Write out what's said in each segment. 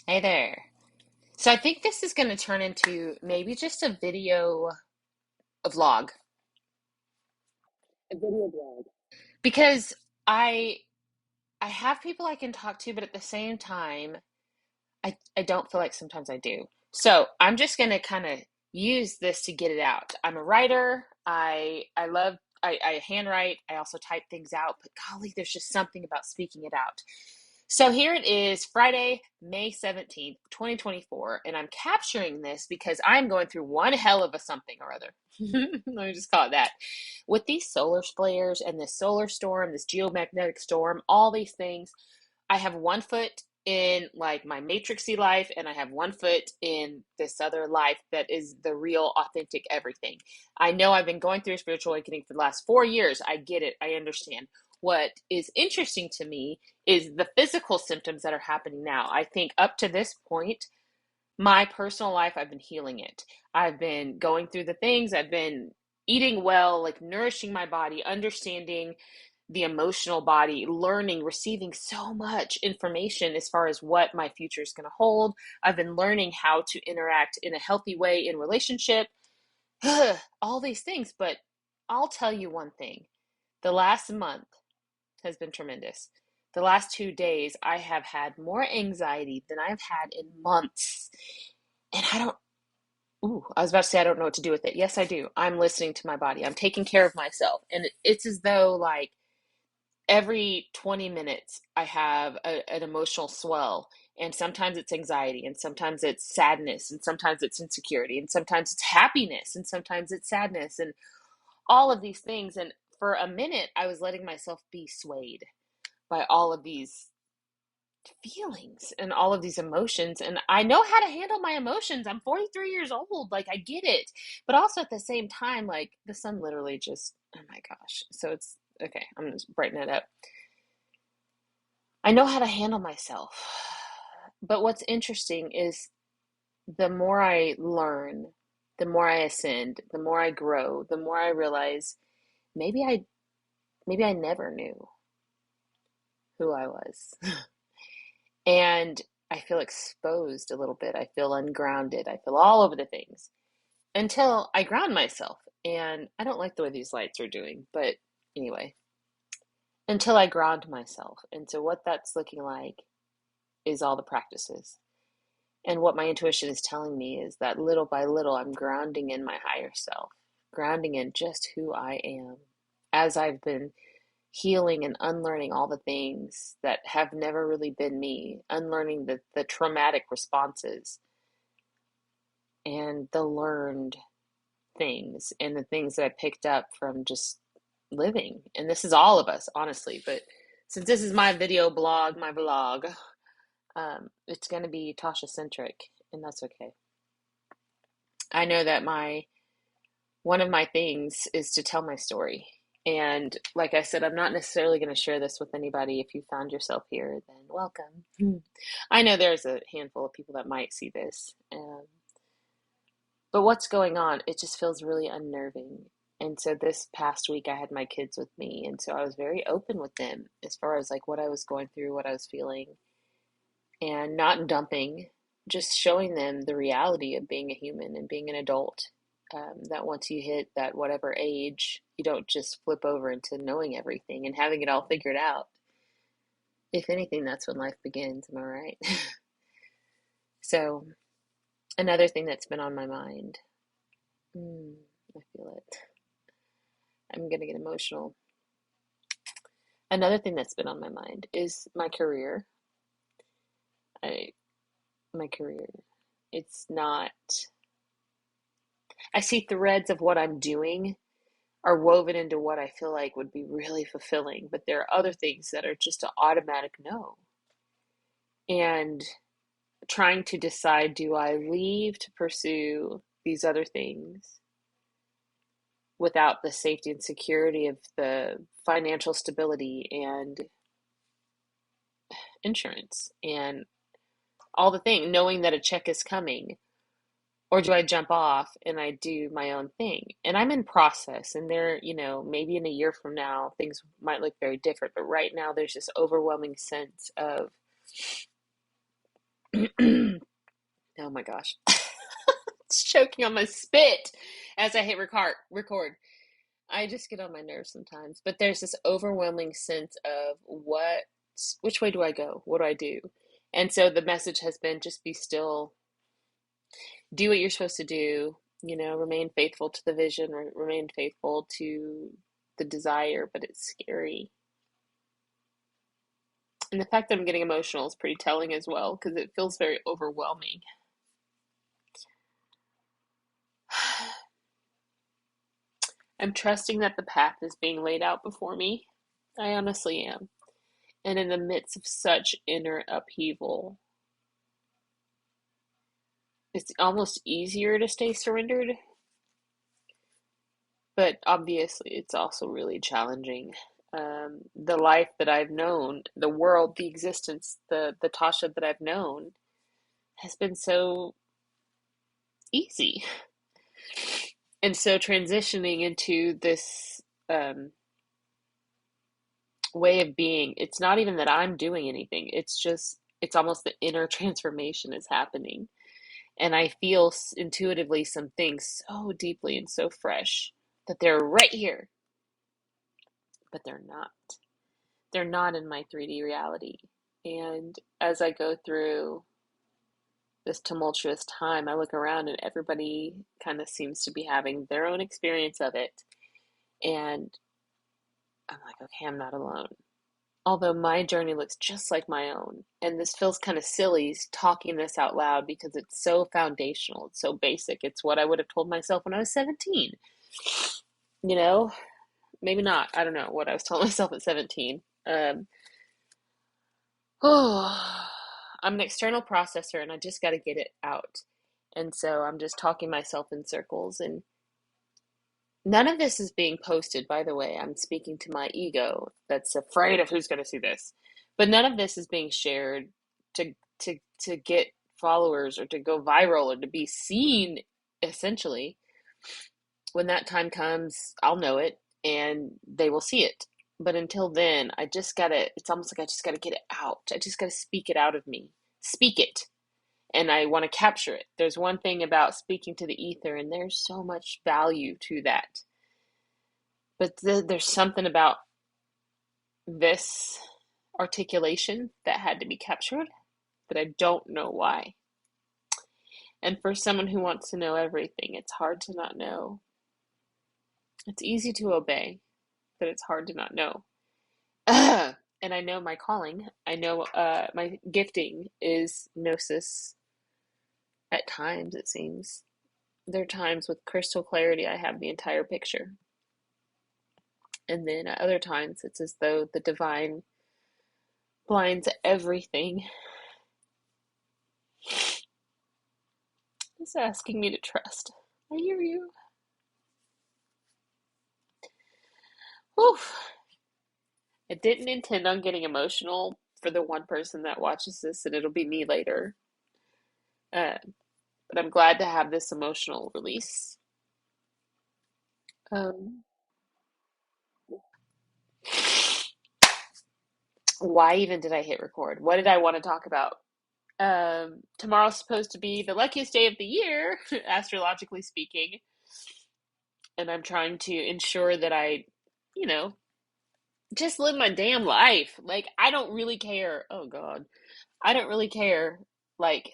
Hey there. So I think this is going to turn into maybe just a video, a vlog, A video blog. because I I have people I can talk to, but at the same time, I don't feel like sometimes I do. So I'm just going to kind of use this to get it out. I'm a writer. I love I handwrite. I also type things out, but golly, there's just something about speaking it out. So here it is, Friday, May 17th, 2024, and I'm capturing this because I'm going through one hell of a something or other. Let me just call it that. With these solar flares and this solar storm, this geomagnetic storm, all these things, I have one foot in like my matrixy life and I have one foot in this other life that is the real authentic everything. I know I've been going through spiritual awakening for the last 4 years. I get it. I understand. What is interesting to me is the physical symptoms that are happening now. I think up to this point, my personal life, I've been healing it. I've been going through the things, I've been eating well, like nourishing my body, understanding the emotional body, learning, receiving so much information as far as what my future is going to hold. I've been learning how to interact in a healthy way in relationship, all these things. But I'll tell you one thing, the last month has been tremendous. The last 2 days, I have had more anxiety than I've had in months. And I don't, ooh, I was about to say I don't know what to do with it. Yes, I do. I'm listening to my body. I'm taking care of myself. And it's as though, like, every 20 minutes I have an emotional swell, and sometimes it's anxiety, and sometimes it's sadness, and sometimes it's insecurity, and sometimes it's happiness, and sometimes it's sadness, and all of these things. And for a minute I was letting myself be swayed by all of these feelings and all of these emotions, and I know how to handle my emotions. I'm 43 years old, like I get it. But also at the same time, like the sun literally just, oh my gosh. So it's okay, I'm gonna brighten it up. I know how to handle myself. But what's interesting is the more I learn, the more I ascend, the more I grow, the more I realize maybe I maybe I never knew who I was. And I feel exposed a little bit. I feel ungrounded. I feel all over the things until I ground myself. And I don't like the way these lights are doing, but anyway, until I ground myself. And so what that's looking like is all the practices. And what my intuition is telling me is that little by little, I'm grounding in my higher self, grounding in just who I am as I've been healing and unlearning all the things that have never really been me, unlearning the traumatic responses and the learned things and the things that I picked up from just living. And this is all of us, honestly. But since this is my video blog, my vlog, it's going to be Tasha centric, and that's okay. I know that my one of my things is to tell my story. And like I said, I'm not necessarily going to share this with anybody. If you found yourself here, then welcome. I know there's a handful of people that might see this. But what's going on, it just feels really unnerving. And so this past week, I had my kids with me. And so I was very open with them as far as like what I was going through, what I was feeling, and not dumping, just showing them the reality of being a human and being an adult. That once you hit that whatever age, you don't just flip over into knowing everything and having it all figured out. If anything, that's when life begins. Am I right? So, another thing that's been on my mind, I feel it. I'm going to get emotional. Another thing that's been on my mind is my career. I, my career. It's not, I see threads of what I'm doing are woven into what I feel like would be really fulfilling, but there are other things that are just an automatic no. And trying to decide, do I leave to pursue these other things without the safety and security of the financial stability and insurance and all the thing, knowing that a check is coming? Or do I jump off and I do my own thing? And I'm in process, and there, maybe in a year from now, things might look very different. But right now, there's this overwhelming sense of Oh my gosh. It's choking on my spit as I hit record. I just get on my nerves sometimes, but there's this overwhelming sense of which way do I go? What do I do? And so the message has been just be still, do what you're supposed to do, remain faithful to the vision, remain faithful to the desire, but it's scary. And the fact that I'm getting emotional is pretty telling as well because it feels very overwhelming. I'm trusting that the path is being laid out before me. I honestly am. And in the midst of such inner upheaval, it's almost easier to stay surrendered, but obviously it's also really challenging. The life that I've known, the world, the existence, the Tasha that I've known has been so easy. And so transitioning into this way of being, it's not even that I'm doing anything. It's almost the inner transformation is happening. And I feel intuitively some things so deeply and so fresh that they're right here, but they're not. They're not in my 3D reality. And as I go through this tumultuous time, I look around and everybody kind of seems to be having their own experience of it. And I'm like, okay, I'm not alone. Although my journey looks just like my own. And this feels kind of silly talking this out loud because it's so foundational, it's so basic. It's what I would have told myself when I was 17. You know, maybe not. I don't know what I was telling myself at 17. Oh, I'm an external processor and I just got to get it out. And so I'm just talking myself in circles. And none of this is being posted, by the way. I'm speaking to my ego that's afraid of who's going to see this. But none of this is being shared to to get followers or to go viral or to be seen essentially. When that time comes, I'll know it and they will see it. But until then, I just gotta, it's almost like I just gotta get it out. I just gotta speak it out of me. Speak it. And I want to capture it. There's one thing about speaking to the ether, and there's so much value to that. But there's something about this articulation that had to be captured that I don't know why. And for someone who wants to know everything, it's hard to not know. It's easy to obey, but it's hard to not know. And I know my calling. I know my gifting is gnosis at times, it seems. There are times with crystal clarity I have the entire picture. And then at other times it's as though the divine blinds everything. It's asking me to trust. I hear you. Whew. I didn't intend on getting emotional for the one person that watches this, and it'll be me later. Uh, but I'm glad to have this emotional release. Um, why even did I hit record? What did I want to talk about? Tomorrow's supposed to be the luckiest day of the year, astrologically speaking, and I'm trying to ensure that you know, just live my damn life. Like, I don't really care. Oh, God. I don't really care. Like,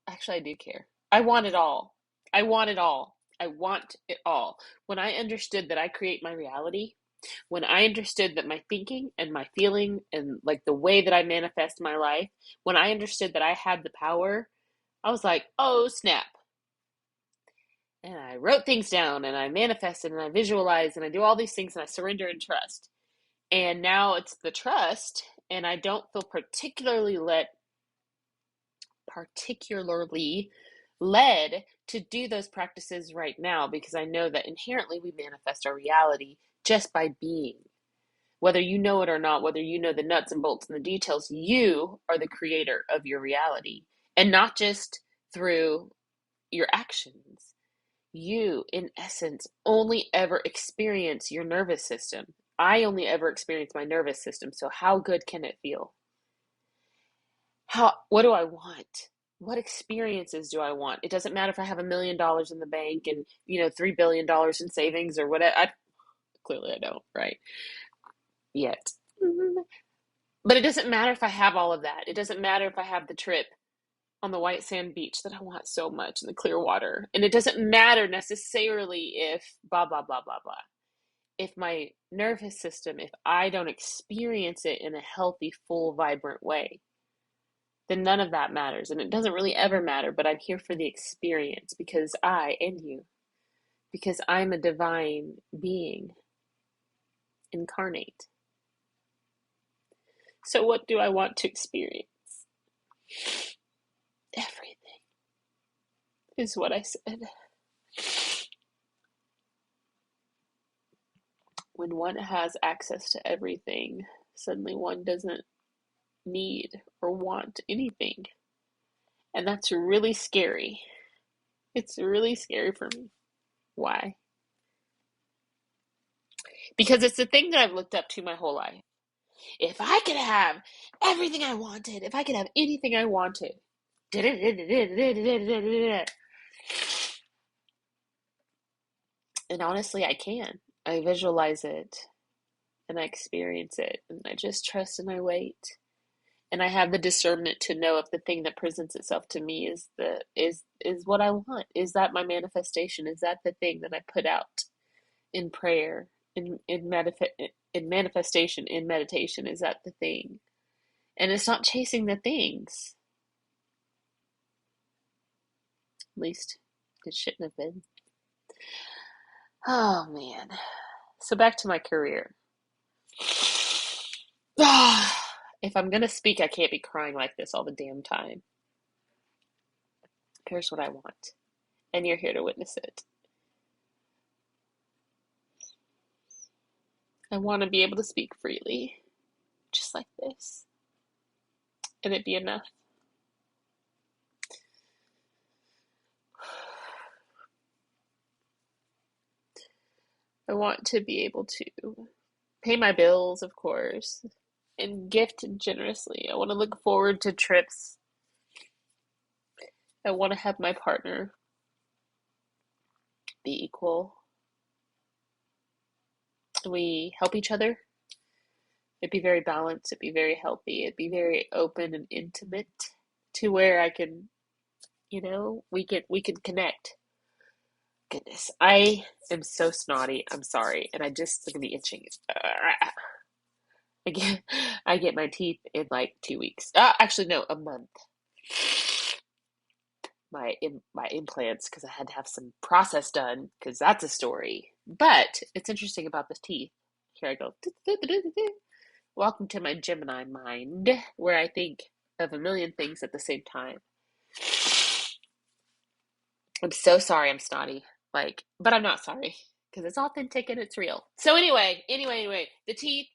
actually, I do care. I want it all. I want it all. I want it all. When I understood that I create my reality, when I understood that my thinking and my feeling and like the way that I manifest my life, when I understood that I had the power, I was like, oh, snap. And I wrote things down and I manifested and I visualized and I do all these things and I surrender and trust. And now it's the trust, and I don't feel particularly led to do those practices right now because I know that inherently we manifest our reality just by being. Whether you know it or not, whether you know the nuts and bolts and the details, you are the creator of your reality. And not just through your actions. You, in essence, only ever experience your nervous system. I only ever experience my nervous system. So, how good can it feel? what do I want? What experiences do I want? It doesn't matter if I have $1 million in the bank and, $3 billion in savings or whatever. Clearly I don't, right? Yet. But it doesn't matter if I have all of that. It doesn't matter if I have the trip on the white sand beach that I want so much in the clear water. And it doesn't matter necessarily if blah, blah, blah, blah, blah. If my nervous system, if I don't experience it in a healthy, full, vibrant way, then none of that matters. And it doesn't really ever matter, but I'm here for the experience because because I'm a divine being incarnate. So, what do I want to experience? Everything is what I said. When one has access to everything, suddenly one doesn't need or want anything. And that's really scary. It's really scary for me. Why? Because it's the thing that I've looked up to my whole life. If I could have everything I wanted, if I could have anything I wanted, and honestly, I can. I visualize it and I experience it, and I just trust and I wait. And I have the discernment to know if the thing that presents itself to me is what I want. Is that my manifestation? Is that the thing that I put out in prayer, in manifestation, in meditation? Is that the thing? And it's not chasing the things. At least it shouldn't have been. Oh man. So back to my career. If I'm gonna speak, I can't be crying like this all the damn time. Here's what I want, and you're here to witness it. I want to be able to speak freely, just like this, and it be enough. I want to be able to pay my bills, of course, and gift generously. I want to look forward to trips. I want to have my partner be equal. We help each other. It'd be very balanced. It'd be very healthy. It'd be very open and intimate to where I can, we can connect. Goodness, I am so snotty. I'm sorry, and I just look at me itching. I get I get my teeth in like 2 weeks. Actually, no, a month. My implants because I had to have some process done because that's a story. But it's interesting about the teeth. Here I go. Welcome to my Gemini mind, where I think of a million things at the same time. I'm so sorry I'm snotty. But I'm not sorry because it's authentic and it's real. So anyway, the teeth,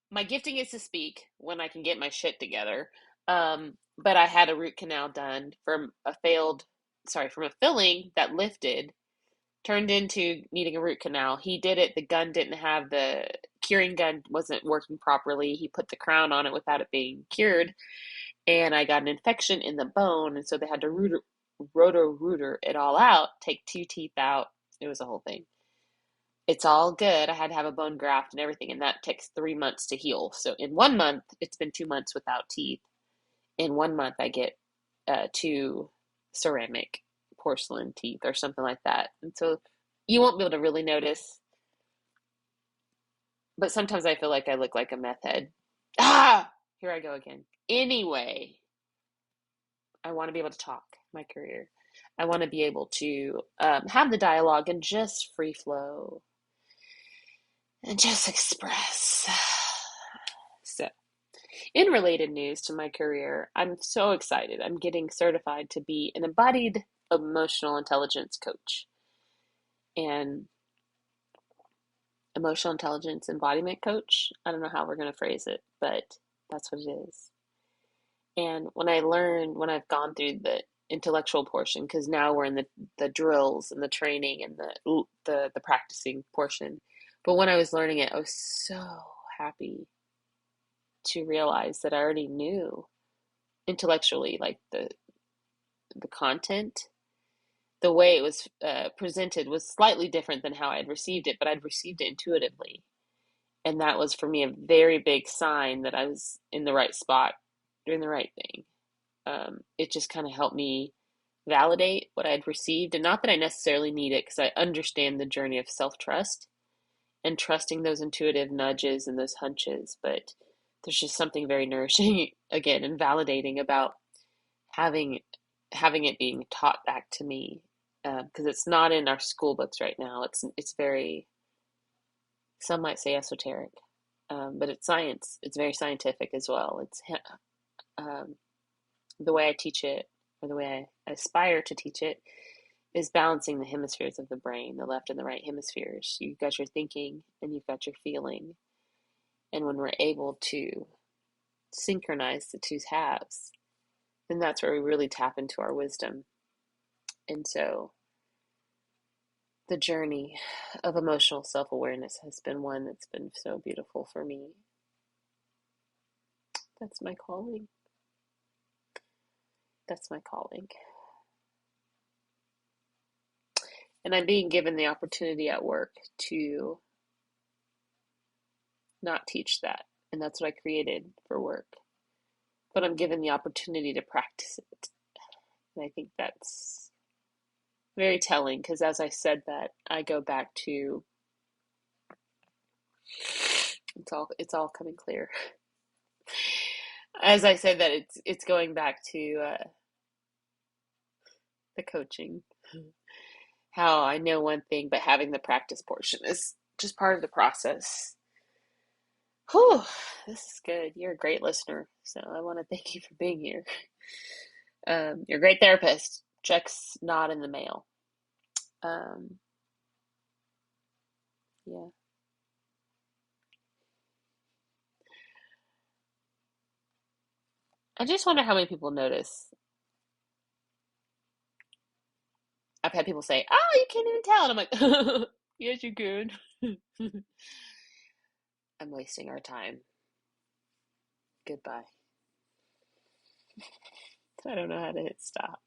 my gifting is to speak when I can get my shit together. But I had a root canal done from a filling that lifted, turned into needing a root canal. He did it. The gun didn't have the curing gun wasn't working properly. He put the crown on it without it being cured, and I got an infection in the bone, and so they had to roto-rooter it all out, take two teeth out. It was a whole thing. It's all good. I had to have a bone graft and everything, and that takes 3 months to heal. So in 1 month, it's been 2 months without teeth. In 1 month, I get two ceramic porcelain teeth or something like that. And so you won't be able to really notice, but sometimes I feel like I look like a meth head. Here I go again. Anyway, I want to be able to talk my career. I want to be able to have the dialogue and just free flow and just express. So, in related news to my career, I'm so excited. I'm getting certified to be an embodied emotional intelligence coach and emotional intelligence embodiment coach. I don't know how we're going to phrase it, but that's what it is. And when I've gone through the intellectual portion, because now we're in the drills and the training and the practicing portion. But when I was learning it, I was so happy to realize that I already knew intellectually, like the content, the way it was presented was slightly different than how I'd received it, but I'd received it intuitively. And that was for me a very big sign that I was in the right spot, doing the right thing. It just kind of helped me validate what I'd received. And not that I necessarily need it, because I understand the journey of self trust and trusting those intuitive nudges and those hunches. But there's just something very nourishing, again, and validating about having having it being taught back to me, because it's not in our school books right now. It's very, some might say, esoteric, but it's science. It's very scientific as well. It's um, the way I teach it, or the way I aspire to teach it, is balancing the hemispheres of the brain, the left and the right hemispheres. You've got your thinking and you've got your feeling. And when we're able to synchronize the two halves, then that's where we really tap into our wisdom. And so the journey of emotional self awareness has been one that's been so beautiful for me. That's my calling. That's my calling. And I'm being given the opportunity at work to not teach that. And that's what I created for work. But I'm given the opportunity to practice it. And I think that's very telling, because as I said that, I go back to, it's all coming clear. As I said that, it's going back to the coaching. How I know one thing, but having the practice portion is just part of the process. Whew, this is good. You're a great listener, so I want to thank you for being here. You're a great therapist. Check's not in the mail. Um, yeah. I just wonder how many people notice. I've had people say, "Oh, you can't even tell," and I'm like, "Yes, you can." I'm wasting our time. Goodbye. I don't know how to hit stop.